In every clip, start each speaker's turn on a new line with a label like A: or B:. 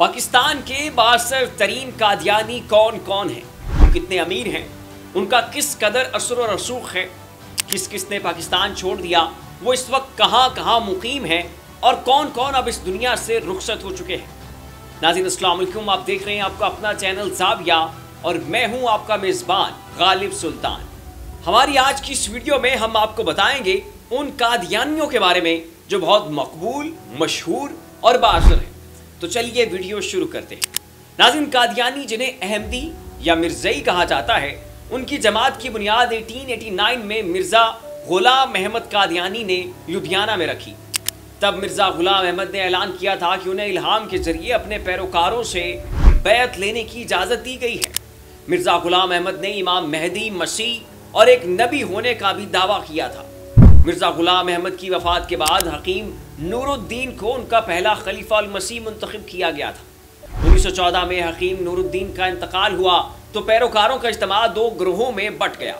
A: पाकिस्तान के बासर तरीन कादियानी कौन कौन हैं, वो कितने अमीर हैं, उनका किस कदर असर और रसूख है, किस किस ने पाकिस्तान छोड़ दिया, वो इस वक्त कहाँ कहाँ मुकीम हैं और कौन कौन अब इस दुनिया से रुखसत हो चुके हैं। नाज़रीन अस्सलाम वालेकुम, आप देख रहे हैं आपका अपना चैनल ज़ाविया और मैं हूँ आपका मेज़बान गालिब सुल्तान। हमारी आज की इस वीडियो में हम आपको बताएंगे उन कादियानियों के बारे में जो बहुत मकबूल, मशहूर और बाअसर हैं। तो चलिए वीडियो शुरू करते हैं। नाज़रीन, कादियानी जिन्हें अहमदी या मिर्ज़ई कहा जाता है, उनकी जमात की बुनियाद 1889 में मिर्ज़ा गुलाम अहमद कादियानी ने लुधियाना में रखी। तब मिर्ज़ा गुलाम अहमद ने ऐलान किया था कि उन्हें इल्हाम के जरिए अपने पैरोकारों से बैत लेने की इजाज़त दी गई है। मिर्ज़ा गुलाम अहमद ने इमाम मेहदी, मसीह और एक नबी होने का भी दावा किया था। मिर्ज़ा गुलाम अहमद की वफ़ात के बाद हकीम नूरुद्दीन को उनका पहला खलीफा अल मसीह मुंतखब किया गया था। 1914 में हकीम नूरुद्दीन का इंतकाल हुआ तो पैरोकारों का इज्तिमा दो ग्रोहों में बट गया,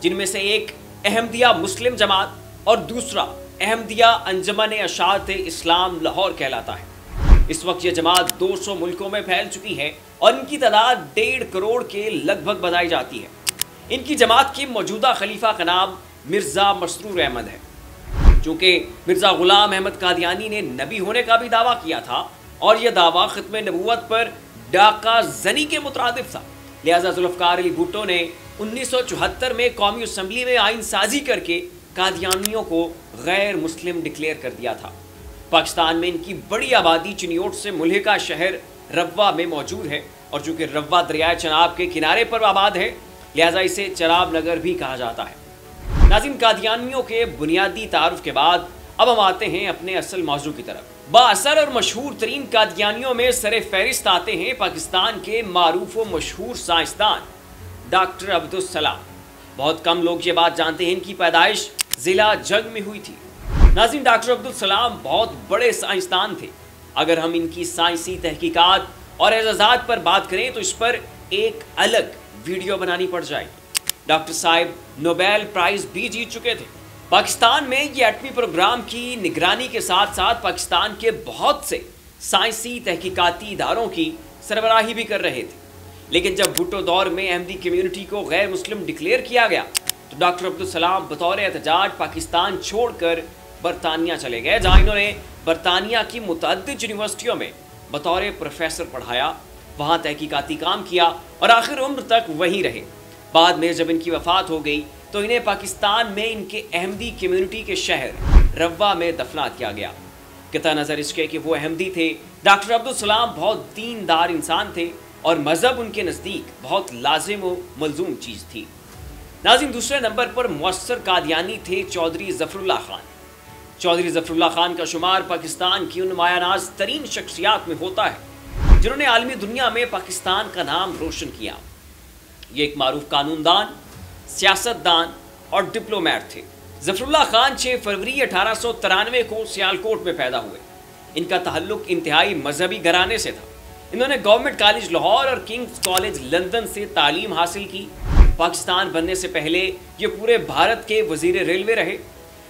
A: जिनमें से एक अहमदिया मुस्लिम जमात और दूसरा अहमदिया अंजमन अशात इस्लाम लाहौर कहलाता है। इस वक्त यह जमात 200 मुल्कों में फैल चुकी है और इनकी तादाद 1.5 करोड़ के लगभग बताई जाती है। इनकी जमात के मौजूदा खलीफा का नाम मिर्ज़ा मसरूर अहमद है। चूँकि मिर्ज़ा गुलाम अहमद कादियानी ने नबी होने का भी दावा किया था और यह दावा ख़त्म नबूवत पर डाका जनी के मुतरादिफ था, लिहाजा जुल्फ़िकार अली भुट्टो ने 1974 में कौमी असम्बली में आइन साजी करके कादियानियों को गैर मुस्लिम डिक्लेयर कर दिया था। पाकिस्तान में इनकी बड़ी आबादी चिनियोट से मुल्हिका शहर रवा में मौजूद है और चूँकि रवा दरियाए चनाब के किनारे पर आबाद है, लिहाजा इसे चराब नगर भी कहा जाता है। नाज़रीन, कादियानियों के बुनियादी तारुफ के बाद अब हम आते हैं अपने असल मौजू की तरफ। बाअसर और मशहूर तरीन कादियानियों में सरे फहरिस्त आते हैं पाकिस्तान के मारूफ व मशहूर साइंसदान डॉक्टर अब्दुल सलाम। बहुत कम लोग ये बात जानते हैं इनकी पैदाइश ज़िला जंग में हुई थी। नाज़रीन, डॉक्टर अब्दुल सलाम बहुत बड़े साइंसदान थे। अगर हम इनकी साइंसी तहकीकात और एजाज़ात पर बात करें तो इस पर एक अलग वीडियो बनानी पड़ जाएगी। डॉक्टर साहब नोबेल प्राइज़ भी जीत चुके थे। पाकिस्तान में ये एटमी प्रोग्राम की निगरानी के साथ साथ पाकिस्तान के बहुत से साइंसी तहकीकाती इदारों की सरबराही भी कर रहे थे। लेकिन जब भुट्टो दौर में अहमदी कम्यूनिटी को गैर मुस्लिम डिक्लेयर किया गया तो डॉक्टर अब्दुल सलाम बतौर एहतजाज पाकिस्तान छोड़कर बरतानिया चले गए, जहाँ इन्होंने बरतानिया की मुतअद्दिद यूनिवर्सिटियों में बतौर प्रोफेसर पढ़ाया, वहाँ तहकीकाती काम किया और आखिर उम्र तक वहीं रहे। बाद में जब इनकी वफ़ात हो गई तो इन्हें पाकिस्तान में इनके अहमदी कम्यूनिटी के शहर रवा में दफना किया गया। कितना नज़र इसके कि वो अहमदी थे। डॉक्टर अब्दुल सलाम बहुत दीनदार इंसान थे और मज़हब उनके नज़दीक बहुत लाजिम व मलजूम चीज़ थी। नाज़रीन, दूसरे नंबर पर मुअस्सर कादियानी थे चौधरी ज़फ़रुल्लाह खान। चौधरी ज़फ़रुल्लाह खान का शुमार पाकिस्तान की उन मायानाज़ तरीन शख्सियात में होता है जिन्होंने आलमी दुनिया में पाकिस्तान का नाम रोशन किया। ये एक मारूफ कानूनदान, सियासतदान और डिप्लोमेट थे। ज़फ़रुल्लाह खान 6 फरवरी 1893 को सियालकोट में पैदा हुए। इनका ताल्लुक इंतहाई मजहबी घराने से था। इन्होंने गवर्नमेंट कॉलेज लाहौर और किंग्स कॉलेज लंदन से तालीम हासिल की। पाकिस्तान बनने से पहले ये पूरे भारत के वज़ीर रेलवे रहे।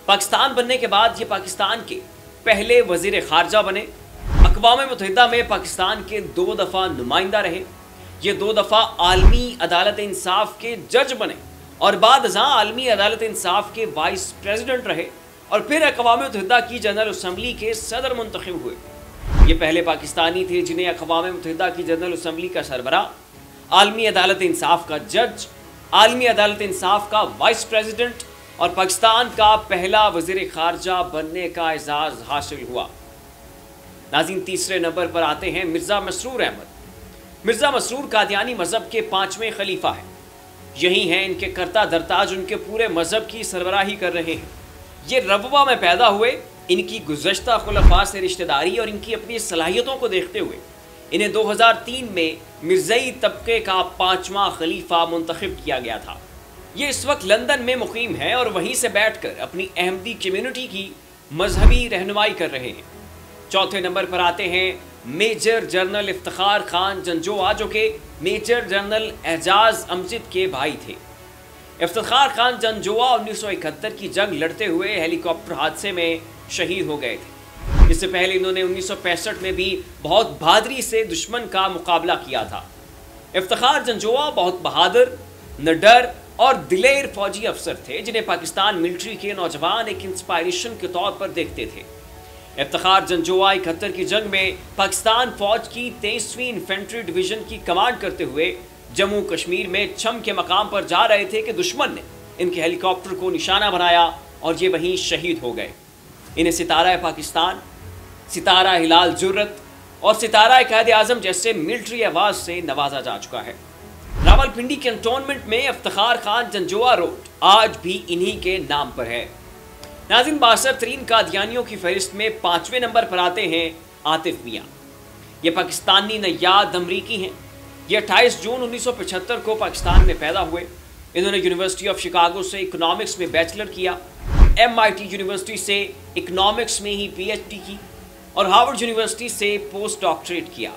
A: पाकिस्तान बनने के बाद ये पाकिस्तान के पहले वज़ीर ख़ारजा बने। अक़वाम मुत्तहिदा में पाकिस्तान के 2 दफ़ा नुमाइंदा रहे। ये 2 दफ़ा आलमी अदालत इंसाफ के जज बने और बाद जहाँ आलमी अदालत इंसाफ के वाइस प्रेसिडेंट रहे और फिर अक़वाम मुत्तहिदा की जनरल असम्बली के सदर मुंतखब हुए। ये पहले पाकिस्तानी थे जिन्हें अक़वाम मुत्तहिदा की जनरल असम्बली का सरबराह, आलमी अदालत इंसाफ का जज, आलमी अदालत इंसाफ का वाइस प्रेसिडेंट और पाकिस्तान का पहला वज़ीर ख़ारजा बनने का एजाज़ हासिल हुआ। नाज़रीन, तीसरे नंबर पर आते हैं मिर्ज़ा मसरूर अहमद। मिर्ज़ा मसरूर कादियानी मज़हब के 5वें खलीफा हैं। यही हैं इनके करता दरताज उनके पूरे मज़हब की सरबराही कर रहे हैं। ये रवा में पैदा हुए। इनकी गुज़श्ता खुलफा से रिश्तेदारी और इनकी अपनी सलाहियतों को देखते हुए इन्हें 2003 में मिर्ज़ई तबके का 5वां खलीफा मुंतखब किया गया था। ये इस वक्त लंदन में मुकीम हैं और वहीं से बैठकर अपनी अहमदी कम्यूनिटी की मजहबी रहनुमाई कर रहे हैं। चौथे नंबर पर आते हैं मेजर जनरल इफ्तिखार खान जंजोआ, जो कि मेजर जनरल एजाज अमजद के भाई थे। इफ्तिखार खान जंजोआ 1971 की जंग लड़ते हुए हेलीकॉप्टर हादसे में शहीद हो गए थे। इससे पहले इन्होंने 1965 में भी बहुत बहादुरी से दुश्मन का मुकाबला किया था। इफ्तिखार जंजोआ बहुत बहादुर, निडर और दिलेर फौजी अफसर थे जिन्हें पाकिस्तान मिलिट्री के नौजवान एक इंस्पायरेशन के तौर पर देखते थे। इफ्तिखार जंजोआ 71 की जंग में पाकिस्तान फौज की 23वीं इन्फेंट्री डिवीजन की कमांड करते हुए जम्मू कश्मीर में छम के मकाम पर जा रहे थे कि दुश्मन ने इनके हेलीकॉप्टर को निशाना बनाया और ये वहीं शहीद हो गए। इन्हें सितारा पाकिस्तान, सितारा हिलाल जुर्रत और सितारा कायदे आजम जैसे मिलिट्री अवार्ड से नवाजा जा चुका है। रावलपिंडी कैंटोनमेंट में इफ्तिखार खान जंजोआ रोड आज भी इन्हीं के नाम पर है। नाज़रीन, 62 तरीन कादियानियों की फहरिस्त में 5वें नंबर पर आते हैं आतिफ मियाँ। ये पाकिस्तानी नयाद अमरीकी हैं। ये 28 जून 1975 को पाकिस्तान में पैदा हुए। इन्होंने यूनिवर्सिटी ऑफ शिकागो से इकोनॉमिक्स में बैचलर किया, MIT यूनिवर्सिटी से इकोनॉमिक्स में ही PhD की और हार्वर्ड यूनिवर्सिटी से पोस्ट डॉक्टरेट किया।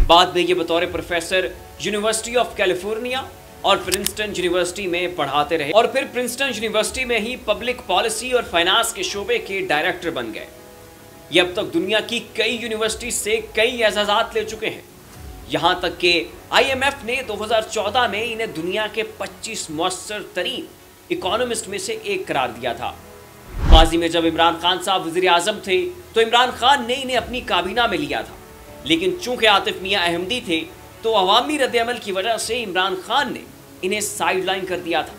A: बाद में ये बतौर प्रोफेसर यूनिवर्सिटी ऑफ कैलिफोर्निया और प्रिंसटन यूनिवर्सिटी में पढ़ाते रहे और फिर प्रिंसटन यूनिवर्सिटी में ही पब्लिक पॉलिसी और फाइनेंस के शोबे के डायरेक्टर बन गए। ये अब तक दुनिया की कई यूनिवर्सिटी से कई एजाज़ात ले चुके हैं। यहाँ तक कि IMF ने 2014 में इन्हें दुनिया के 25 मौसर तरीन इकोनॉमिस्ट में से एक करार दिया था। माजी में जब इमरान खान साहब वज़ीर आज़म थे तो इमरान खान ने इन्हें अपनी काबीना में लिया था, लेकिन चूंकि आतिफ मियाँ अहमदी थे तो अवामी रद्द-ए-अमल की वजह से इमरान खान ने इन्हें साइडलाइन कर दिया था।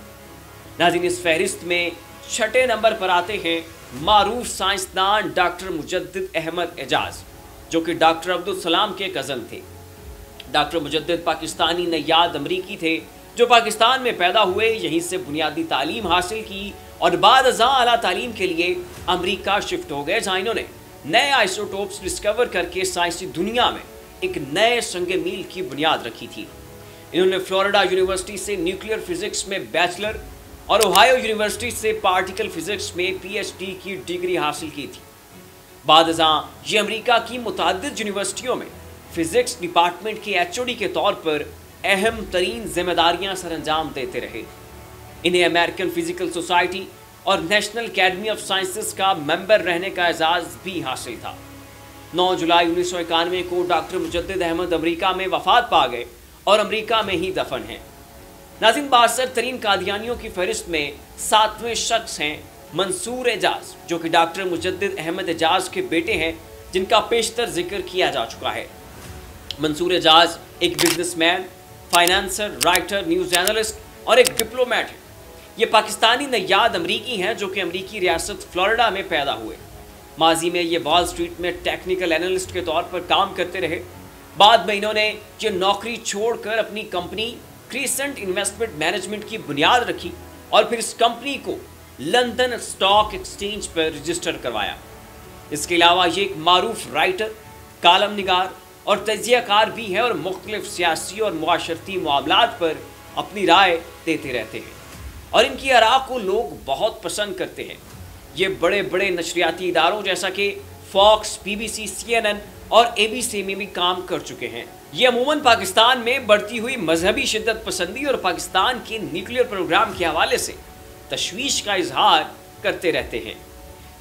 A: नाज़रीन, इस फहरिस्त में 6ठे नंबर पर आते हैं मारूफ साइंसदान डॉक्टर मुजद्दिद अहमद एजाज, जो कि डॉक्टर अब्दुल सलाम के कज़न थे। डॉक्टर मुजद्दिद पाकिस्तानी नयाद अमरीकी थे जो पाकिस्तान में पैदा हुए, यहीं से बुनियादी तालीम हासिल की और बाद अज़ां आला तालीम के लिए अमरीका शिफ्ट हो गए, जहाँ इन्होंने नए आइसोटोप्स डिस्कवर करके साइंसी दुनिया में एक नए संगे मील की बुनियाद रखी थी। इन्होंने फ्लोरिडा यूनिवर्सिटी से न्यूक्लियर फिजिक्स में बैचलर और ओहायो यूनिवर्सिटी से पार्टिकल फिजिक्स में PhD की डिग्री हासिल की थी। बाद अज़ां ये अमरीका की मुतअद्दिद यूनिवर्सिटियों में फिजिक्स डिपार्टमेंट के HOD के तौर पर अहम तरीन जिम्मेदारियां सरअंजाम देते रहे। इन्हें अमेरिकन फिजिकल सोसाइटी और नेशनल अकेडमी ऑफ साइंसेस का मेंबर रहने का एजाज़ भी हासिल था। 9 जुलाई 1991 को डॉक्टर मुजद्दिद अहमद अमरीका में वफात पा गए और अमरीका में ही दफन हैं। नाज़रीन, 62 तरीन कादियानियों की फहरिस्त में 7वें शख्स हैं मंसूर एजाज, जो कि डॉक्टर मुजद्दिद अहमद एजाज के बेटे हैं, जिनका पेशतर जिक्र किया जा चुका है। मंसूर एजाज एक businessman, financier, writer, news analyst और एक डिप्लोमेट है। ये पाकिस्तानी नयाद अमरीकी हैं जो कि अमरीकी रियासत फ्लोरिडा में पैदा हुए। माजी में ये वॉल स्ट्रीट में टेक्निकल एनालिस्ट के तौर पर काम करते रहे। बाद में इन्होंने ये नौकरी छोड़कर अपनी कंपनी क्रीसेंट इन्वेस्टमेंट मैनेजमेंट की बुनियाद रखी और फिर इस कंपनी को लंदन स्टॉक एक्सचेंज पर रजिस्टर करवाया। इसके अलावा ये एक मारूफ राइटर, कालम निगार और तजियाकार भी है और मुख्तलिफ सियासी और मुआशरती मामलात पर अपनी राय देते रहते हैं और इनकी आरा को लोग बहुत पसंद करते हैं। ये बड़े बड़े नशरियाती इदारों जैसा कि फॉक्स, BBC, CNN और ABC में भी काम कर चुके हैं। ये अमूमन पाकिस्तान में बढ़ती हुई मजहबी शिद्दत पसंदी और पाकिस्तान के न्यूक्लियर प्रोग्राम के हवाले से तशवीश का इजहार करते रहते हैं।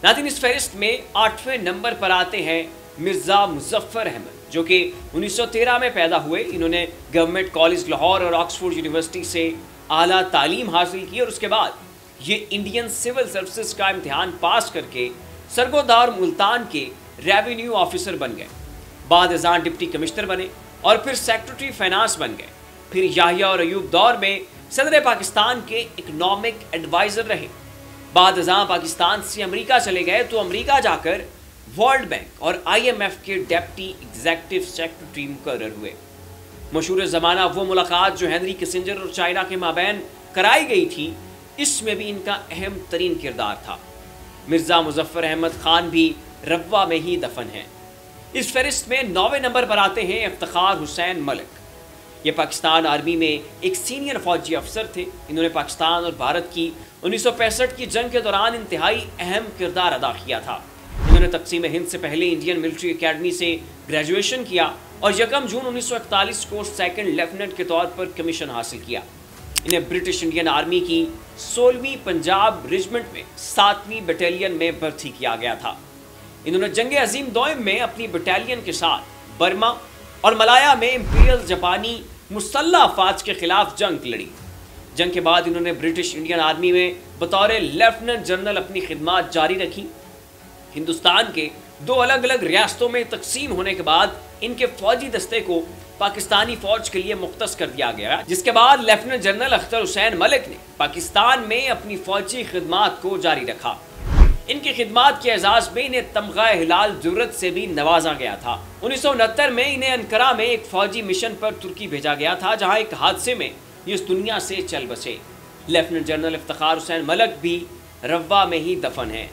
A: नाज़रीन, इस फहरिस्त में 8वें नंबर पर आते हैं मिर्ज़ा मुजफ्फर अहमद, जो कि 1913 में पैदा हुए। इन्होंने गवर्नमेंट कॉलेज लाहौर और ऑक्सफोर्ड यूनिवर्सिटी से आला तालीम हासिल की और उसके बाद ये इंडियन सिविल सर्विसेज का इम्तिहान पास करके सरगोदार मुल्तान के रेवेन्यू ऑफिसर बन गए। बाद अज़ां डिप्टी कमिश्नर बने और फिर सेक्रेटरी फाइनेंस बन गए। फिर याहिया और अयूब दौर में सदर पाकिस्तान के इकनॉमिक एडवाइज़र रहे। बाद अज़ां पाकिस्तान से अमरीका चले गए तो अमरीका जाकर वर्ल्ड बैंक और IMF के डेप्टी एग्जीक्यूटिव सेक्रेटरी मुकर्रर हुए। मशहूर ज़माना वो मुलाकात जो हेनरी किसिंजर और चाइना के माबैन कराई गई थी, इसमें भी इनका अहम तरीन किरदार था। मिर्ज़ा मुजफ्फर अहमद खान भी रब्वा में ही दफन हैं। इस फहरिस्त में 9वें नंबर पर आते हैं इफ्तिखार हुसैन मलिक। ये पाकिस्तान आर्मी में एक सीनियर फौजी अफसर थे। इन्होंने पाकिस्तान और भारत की 1965 की जंग के दौरान इंतहाई अहम किरदार अदा किया था। इन्होंने तकसीम हिंद से पहले इंडियन मिलिट्री अकेडमी से ग्रेजुएशन किया और 1 जून 1941 को सेकंड लेफ्टिनेंट के तौर पर कमीशन हासिल किया। इन्हें ब्रिटिश इंडियन आर्मी की 16वीं पंजाब रेजिमेंट में 7वीं बटालियन में भर्ती किया गया था। انہوں نے جنگ عظیم دوئم میں اپنی بٹالین کے ساتھ برما اور ملایا میں امپیریل جاپانی مسلح افواج کے خلاف جنگ لڑی۔ جنگ کے بعد انہوں نے برٹش انڈین آرمی میں بطور لیفٹیننٹ جنرل اپنی خدمات جاری رکھی۔ ہندوستان کے 2 الگ الگ ریاستوں میں تقسیم ہونے کے بعد ان کے فوجی دستے کو پاکستانی فوج کے لیے مختص کر دیا گیا، جس کے بعد لیفٹیننٹ جنرل اختر حسین ملک نے پاکستان میں اپنی فوجی خدمات کو جاری رکھا۔ ان کی خدمات کے اعزاز میں انہیں تمغہ ہلال ضرورت سے بھی نوازا گیا تھا۔ 1969 میں انہیں انقرہ میں ایک فوجی مشن پر ترکی بھیجا گیا تھا، جہاں ایک حادثے میں یہ اس دنیا سے چل بسے۔ لیفٹیننٹ جنرل افتخار حسین ملک بھی روا میں ہی دفن ہیں۔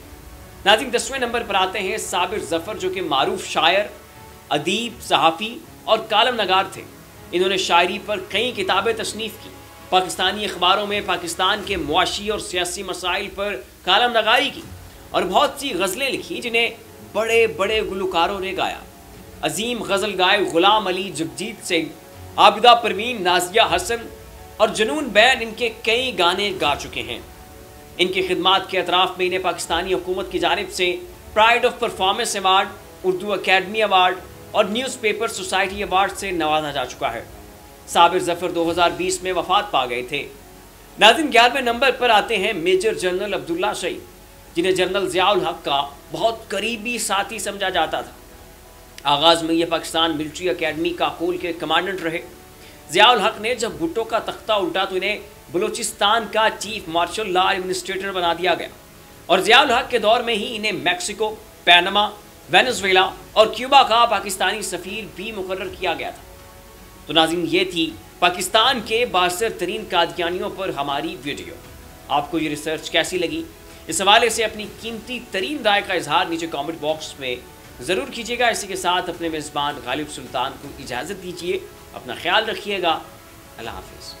A: ناظرین، 10ویں نمبر پر آتے ہیں صابر ظفر، جو کہ معروف شاعر، ادیب، صحافی اور کالم نگار تھے۔ انہوں نے شاعری پر کئی کتابیں تصنیف کی، پاکستانی اخباروں میں پاکستان کے معاشی اور سیاسی مسائل پر کالم نگاری کی اور بہت سی غزلیں لکھی جنہیں بڑے بڑے گلوکاروں نے گایا۔ عظیم غزل گائے غلام علی، جگجیت سنگھ، عابدہ پروین، نازیہ حسن اور جنون بین ان کے کئی گانے گا چکے ہیں۔ ان کی خدمات کے اطراف میں انہیں پاکستانی حکومت کی جانب سے pride of performance award, Urdu academy award اور نیوز پیپر سوسائٹی ایوارڈ سے نوازا جا چکا ہے۔ صابر ظفر 2020 میں وفات پا گئے تھے۔ ناظرین، 11ویں نمبر پر آتے ہیں میجر جنرل عبداللہ شہید، جنہیں جنرل ضیاء الحق کا بہت قریبی ساتھی سمجھا جاتا تھا۔ آغاز میں یہ پاکستان ملٹری اکیڈمی کاکول کے کمانڈنٹ رہے۔ ضیاء الحق نے جب بھٹو کا تختہ الٹا تو انہیں بلوچستان کا چیف مارشل لا ایڈمنسٹریٹر بنا دیا گیا، اور ضیاء الحق کے دور میں ہی انہیں میکسیکو، پیناما، وینزویلا اور کیوبا کا پاکستانی سفیر بھی مقرر کیا گیا تھا۔ تو ناظرین، یہ تھی پاکستان کے بااثر ترین قادیانیوں پر ہماری ویڈیو۔ آپ کو یہ ریسرچ کیسی لگی؟ اس حوالے سے اپنی قیمتی ترین رائے کا اظہار نیچے کامنٹ باکس میں ضرور کیجیے گا۔ اسی کے ساتھ اپنے میزبان غالب سلطان کو اجازت دیجیے۔ اپنا خیال رکھیے گا۔ اللہ حافظ۔